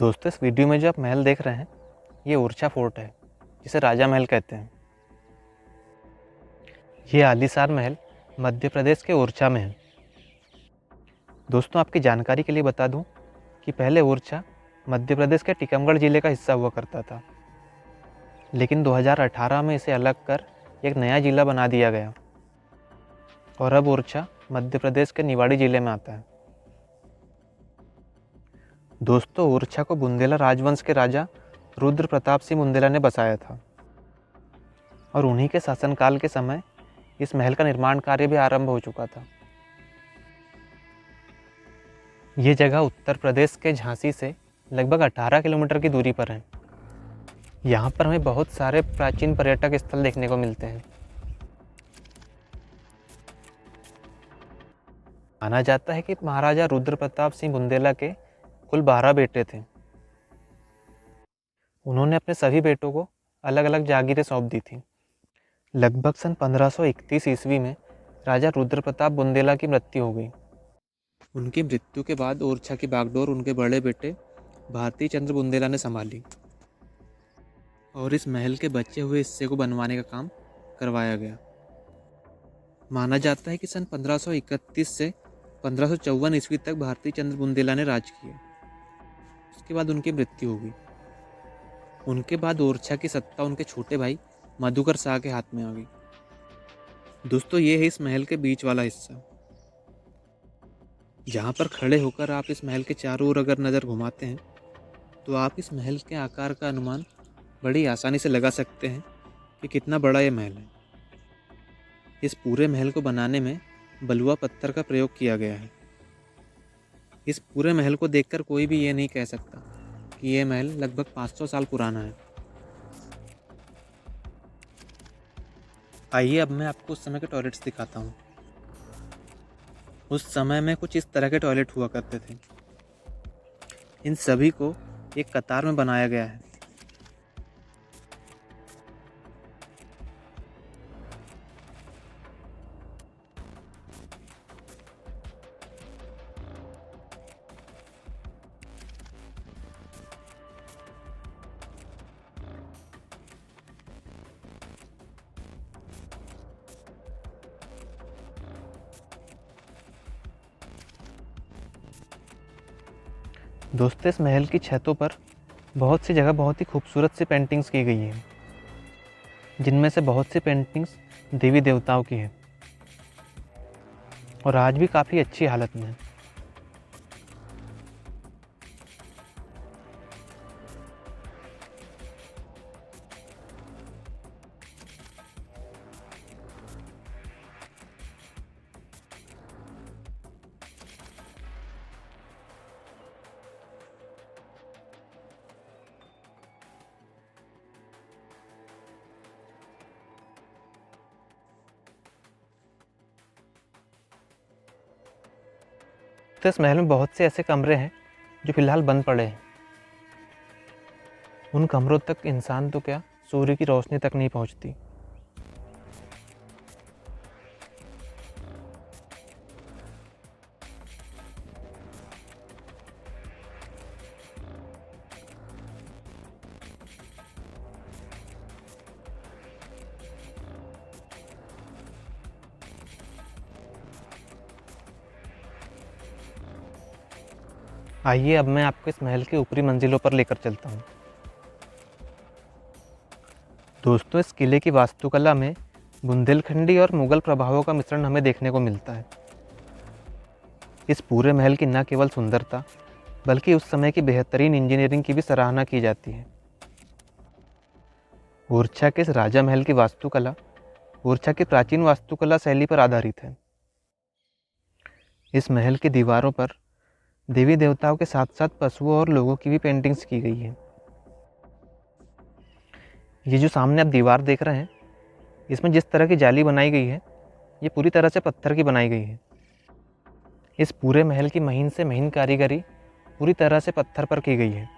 दोस्तों, इस वीडियो में जो आप महल देख रहे हैं ये ओरछा फोर्ट है, जिसे राजा महल कहते हैं। ये आलीशान महल मध्य प्रदेश के ओरछा में है। दोस्तों, आपकी जानकारी के लिए बता दूं कि पहले ओरछा मध्य प्रदेश के टीकमगढ़ जिले का हिस्सा हुआ करता था, लेकिन 2018 में इसे अलग कर एक नया जिला बना दिया गया और अब ओरछा मध्य प्रदेश के निवाड़ी जिले में आता है। दोस्तों, ओरछा को बुंदेला राजवंश के राजा रुद्र प्रताप सिंह बुंदेला ने बसाया था और उन्हीं के शासनकाल के समय इस महल का निर्माण कार्य भी आरंभ हो चुका था। ये जगह उत्तर प्रदेश के झांसी से लगभग 18 किलोमीटर की दूरी पर है। यहाँ पर हमें बहुत सारे प्राचीन पर्यटक स्थल देखने को मिलते हैं। माना जाता है कि महाराजा रुद्र प्रताप सिंह बुंदेला के कुल 12 बेटे थे। उन्होंने अपने सभी बेटों को अलग अलग जागीरें सौंप दी थी। लगभग सन 1531 ईस्वी में राजा रुद्र प्रताप बुंदेला की मृत्यु हो गई। उनकी मृत्यु के बाद ओरछा की बागडोर उनके बड़े बेटे भारती चंद्र बुंदेला ने संभाली और इस महल के बचे हुए हिस्से को बनवाने का काम करवाया गया। माना जाता है कि सन 1531 से 1554 ईस्वी तक भारती चंद्र बुंदेला ने राज किया। उसके बाद उनकी मृत्यु हो गई। उनके बाद ओरछा की सत्ता उनके छोटे भाई मधुकर शाह के हाथ में आ गई। दोस्तों, ये है इस महल के बीच वाला हिस्सा। जहाँ पर खड़े होकर आप इस महल के चारों ओर अगर नज़र घुमाते हैं तो आप इस महल के आकार का अनुमान बड़ी आसानी से लगा सकते हैं कि कितना बड़ा ये महल है। इस पूरे महल को बनाने में बलुआ पत्थर का प्रयोग किया गया है। इस पूरे महल को देखकर कोई भी ये नहीं कह सकता कि ये महल लगभग 500 साल पुराना है। आइए अब मैं आपको उस समय के टॉयलेट्स दिखाता हूँ। उस समय में कुछ इस तरह के टॉयलेट हुआ करते थे। इन सभी को एक कतार में बनाया गया है। दोस्तों, इस महल की छतों पर बहुत सी जगह बहुत ही खूबसूरत सी पेंटिंग्स की गई हैं, जिनमें से बहुत सी पेंटिंग्स देवी देवताओं की हैं और आज भी काफ़ी अच्छी हालत में है। तो इस महल में बहुत से ऐसे कमरे हैं जो फिलहाल बंद पड़े हैं। उन कमरों तक इंसान तो क्या, सूर्य की रोशनी तक नहीं पहुंचती। आइए अब मैं आपको इस महल के ऊपरी मंजिलों पर लेकर चलता हूँ। दोस्तों, इस किले की वास्तुकला में बुंदेलखंडी और मुगल प्रभावों का मिश्रण हमें देखने को मिलता है। इस पूरे महल की न केवल सुंदरता बल्कि उस समय की बेहतरीन इंजीनियरिंग की भी सराहना की जाती है। ओरछा के इस राजा महल की वास्तुकला ओरछा की प्राचीन वास्तुकला शैली पर आधारित है। इस महल की दीवारों पर देवी देवताओं के साथ साथ पशुओं और लोगों की भी पेंटिंग्स की गई है। ये जो सामने आप दीवार देख रहे हैं, इसमें जिस तरह की जाली बनाई गई है ये पूरी तरह से पत्थर की बनाई गई है। इस पूरे महल की महीन से महीन कारीगरी पूरी तरह से पत्थर पर की गई है।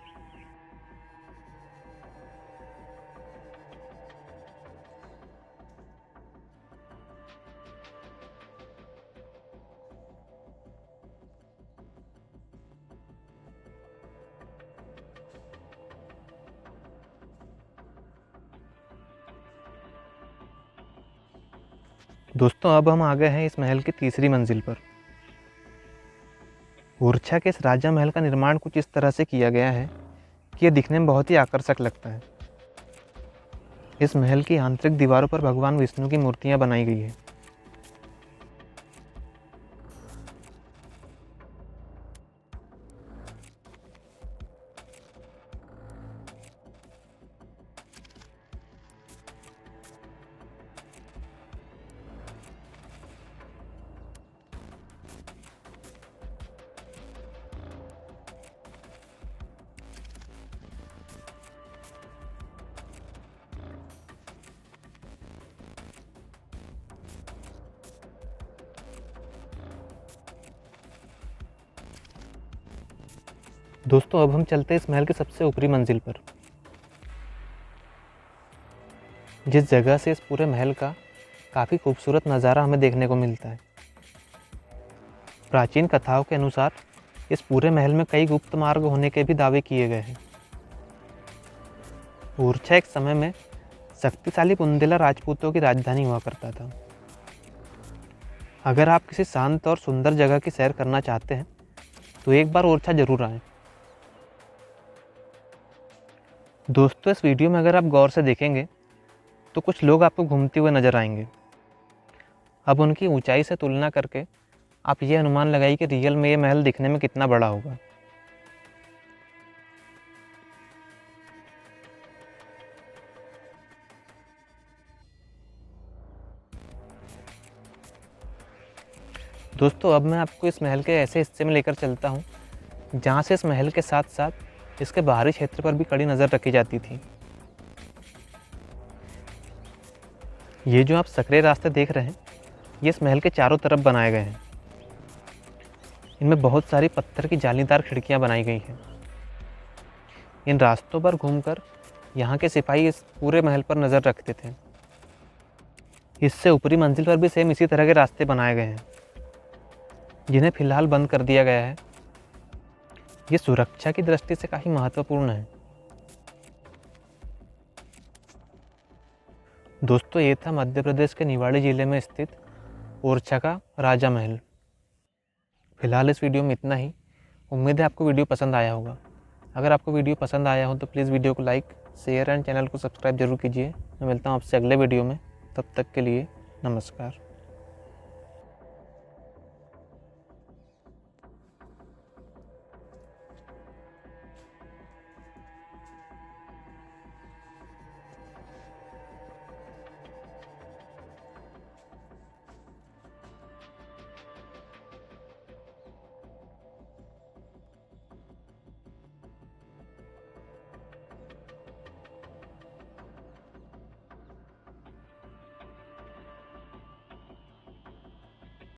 दोस्तों अब हम आ गए हैं इस महल की तीसरी मंजिल पर। ओरछा के इस राजा महल का निर्माण कुछ इस तरह से किया गया है कि यह दिखने में बहुत ही आकर्षक लगता है। इस महल की आंतरिक दीवारों पर भगवान विष्णु की मूर्तियां बनाई गई है। दोस्तों अब हम चलते हैं इस महल की सबसे ऊपरी मंजिल पर, जिस जगह से इस पूरे महल का काफ़ी खूबसूरत नज़ारा हमें देखने को मिलता है। प्राचीन कथाओं के अनुसार इस पूरे महल में कई गुप्त मार्ग होने के भी दावे किए गए हैं। ओरछा एक समय में शक्तिशाली बुंदेला राजपूतों की राजधानी हुआ करता था। अगर आप किसी शांत और सुंदर जगह की सैर करना चाहते हैं तो एक बार ओरछा जरूर आएं। दोस्तों इस वीडियो में अगर आप गौर से देखेंगे तो कुछ लोग आपको घूमते हुए नजर आएंगे। अब उनकी ऊंचाई से तुलना करके आप ये अनुमान लगाइए कि रियल में ये महल दिखने में कितना बड़ा होगा। दोस्तों अब मैं आपको इस महल के ऐसे हिस्से में लेकर चलता हूँ जहाँ से इस महल के साथ साथ इसके बाहरी क्षेत्र पर भी कड़ी नज़र रखी जाती थी। ये जो आप सकरे रास्ते देख रहे हैं ये इस महल के चारों तरफ बनाए गए हैं। इनमें बहुत सारी पत्थर की जालीदार खिड़कियां बनाई गई हैं। इन रास्तों पर घूमकर यहाँ के सिपाही इस पूरे महल पर नज़र रखते थे। इससे ऊपरी मंजिल पर भी सेम इसी तरह के रास्ते बनाए गए हैं जिन्हें फिलहाल बंद कर दिया गया है। ये सुरक्षा की दृष्टि से काफ़ी महत्वपूर्ण है। दोस्तों ये था मध्य प्रदेश के निवाड़ी जिले में स्थित ओरछा का राजा महल। फिलहाल इस वीडियो में इतना ही। उम्मीद है आपको वीडियो पसंद आया होगा। अगर आपको वीडियो पसंद आया हो तो प्लीज़ वीडियो को लाइक, शेयर एंड चैनल को सब्सक्राइब जरूर कीजिए। मैं मिलता हूँ आपसे अगले वीडियो में। तब तक के लिए नमस्कार।